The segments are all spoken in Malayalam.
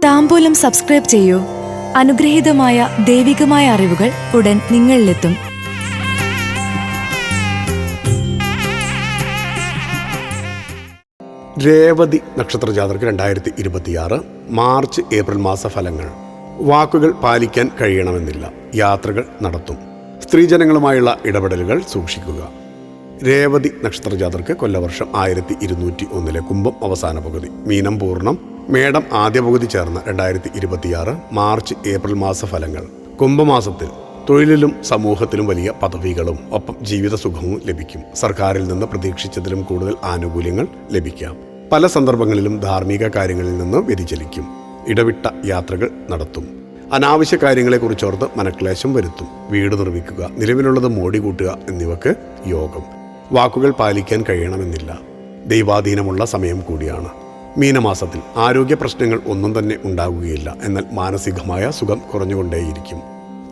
താംബൂലം സബ്സ്ക്രൈബ് ചെയ്യൂ. അനുഗ്രഹീതമായ ദൈവികമായ അറിവുകൾ ഉടൻ നിങ്ങളിലെത്തും. രേവതി നക്ഷത്ര ജാതകർക്ക് 2026 മാർച്ച് ഏപ്രിൽ മാസ ഫലങ്ങൾ. വാക്കുകൾ പാലിക്കാൻ കഴിയണമെന്നില്ല. യാത്രകൾ നടത്തും. സ്ത്രീജനങ്ങളുമായുള്ള ഇടപെടലുകൾ സൂക്ഷിക്കുക. രേവതി നക്ഷത്ര ജാതകർക്ക് കൊല്ലവർഷം 1201 കുംഭം അവസാന പകുതി, മീനം പൂർണ്ണം, മേടം ആദ്യ പകുതി ചേർന്ന 2026 മാർച്ച് ഏപ്രിൽ മാസ ഫലങ്ങൾ. കുംഭമാസത്തിൽ തൊഴിലിലും സമൂഹത്തിലും വലിയ പദവികളും ഒപ്പം ജീവിത സുഖവും ലഭിക്കും. സർക്കാരിൽ നിന്ന് പ്രതീക്ഷിച്ചതിലും കൂടുതൽ ആനുകൂല്യങ്ങൾ ലഭിക്കാം. പല സന്ദർഭങ്ങളിലും ധാർമ്മിക കാര്യങ്ങളിൽ നിന്ന് വ്യതിചലിക്കും. ഇടവിട്ട യാത്രകൾ നടത്തും. അനാവശ്യ കാര്യങ്ങളെക്കുറിച്ചോർത്ത് മനക്ലേശം വരുത്തും. വീട് നിർമ്മിക്കുക, നിലവിലുള്ളത് മോടി കൂട്ടുക എന്നിവക്ക് യോഗം. വാക്കുകൾ പാലിക്കാൻ കഴിയണമെന്നില്ല. ദൈവാധീനമുള്ള സമയം കൂടിയാണ്. മീനമാസത്തിൽ ആരോഗ്യ പ്രശ്നങ്ങൾ ഒന്നും തന്നെ ഉണ്ടാകുകയില്ല. എന്നാൽ മാനസികമായ സുഖം കുറഞ്ഞുകൊണ്ടേയിരിക്കും.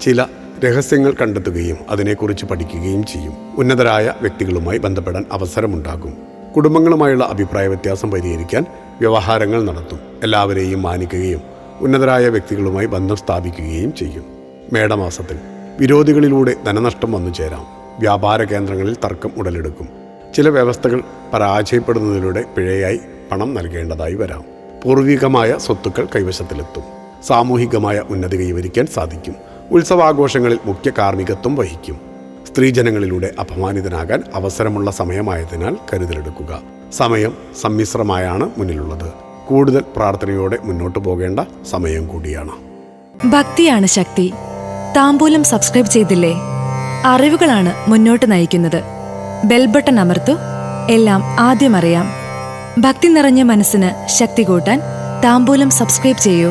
ചില രഹസ്യങ്ങൾ കണ്ടെത്തുകയും അതിനെക്കുറിച്ച് പഠിക്കുകയും ചെയ്യും. ഉന്നതരായ വ്യക്തികളുമായി ബന്ധപ്പെടാൻ അവസരമുണ്ടാകും. കുടുംബങ്ങളുമായുള്ള അഭിപ്രായ വ്യത്യാസം പരിഹരിക്കാൻ വ്യവഹാരങ്ങൾ നടത്തും. എല്ലാവരെയും മാനിക്കുകയും ഉന്നതരായ വ്യക്തികളുമായി ബന്ധം സ്ഥാപിക്കുകയും ചെയ്യും. മേടമാസത്തിൽ വിരോധികളിലൂടെ ധനനഷ്ടം വന്നു ചേരാം. വ്യാപാര കേന്ദ്രങ്ങളിൽ തർക്കം ഉടലെടുക്കും. ചില വ്യവസ്ഥകൾ പരാജയപ്പെടുന്നതിലൂടെ പിഴയായി പണം നൽകേണ്ടതായി വരാം. പൂർവികമായ സ്വത്തുക്കൾ കൈവശത്തിലെത്തും. സാമൂഹികമായ ഉന്നതി കൈവരിക്കാൻ സാധിക്കും. ഉത്സവാഘോഷങ്ങളിൽ മുഖ്യ കാർമ്മികത്വം വഹിക്കും. സ്ത്രീജനങ്ങളിലൂടെ അപമാനിതനാകാൻ അവസരമുള്ള സമയമായതിനാൽ കരുതലെടുക്കുക. സമയം സമ്മിശ്രമായാണ് മുന്നിലുള്ളത്. കൂടുതൽ പ്രാർത്ഥനയോടെ മുന്നോട്ടു പോകേണ്ട സമയം കൂടിയാണ്. ഭക്തിയാണ് ശക്തി. താംബൂലം സബ്സ്ക്രൈബ് ചെയ്തില്ലേ? അറിവുകളാണ് മുന്നോട്ട് നയിക്കുന്നത്. ബെൽ ബട്ടൺ അമർത്തു. എല്ലാം ആദ്യം അറിയാം. ഭക്തി നിറഞ്ഞ മനസ്സിന് ശക്തി കൂട്ടാൻ താംബൂലം സബ്സ്ക്രൈബ് ചെയ്യൂ.